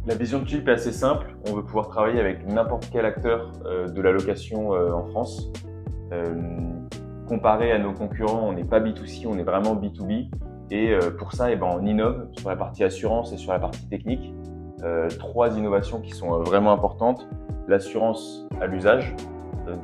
La vision de Tulip est assez simple. On veut pouvoir travailler avec n'importe quel acteur de la location en France. Comparé à nos concurrents, on n'est pas B2C, on est vraiment B2B. Et pour ça, on innove sur la partie assurance et sur la partie technique. 3 innovations qui sont vraiment importantes. L'assurance à l'usage,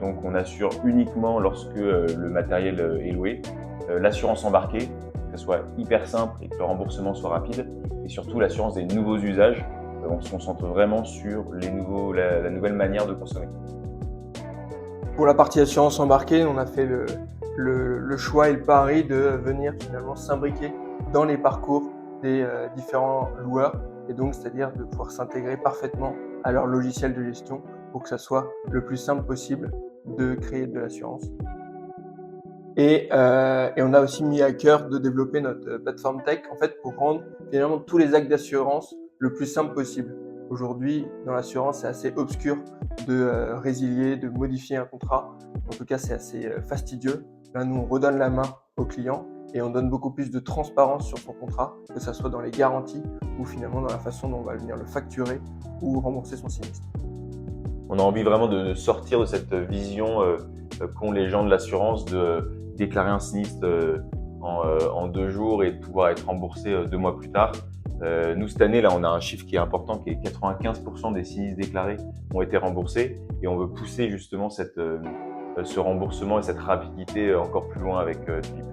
donc on assure uniquement lorsque le matériel est loué. L'assurance embarquée, que ce soit hyper simple et que le remboursement soit rapide. Et surtout l'assurance des nouveaux usages. On se concentre vraiment sur la nouvelle manière de consommer. Pour la partie assurance embarquée, on a fait le choix et le pari de venir finalement s'imbriquer dans les parcours des différents loueurs, et donc c'est-à-dire de pouvoir s'intégrer parfaitement à leur logiciel de gestion pour que ça soit le plus simple possible de créer de l'assurance. Et on a aussi mis à cœur de développer notre plateforme tech en fait pour rendre finalement tous les actes d'assurance le plus simple possible. Aujourd'hui, dans l'assurance, c'est assez obscur de résilier, de modifier un contrat. En tout cas, c'est assez fastidieux. Là, nous, on redonne la main au client et on donne beaucoup plus de transparence sur son contrat, que ce soit dans les garanties ou finalement dans la façon dont on va venir le facturer ou rembourser son sinistre. On a envie vraiment de sortir de cette vision qu'ont les gens de l'assurance de déclarer un sinistre en 2 jours et de pouvoir être remboursé 2 mois plus tard. Nous, cette année, là, on a un chiffre qui est important, qui est 95% des sinistres déclarés ont été remboursés, et on veut pousser justement ce remboursement et cette rapidité encore plus loin avec Tulip.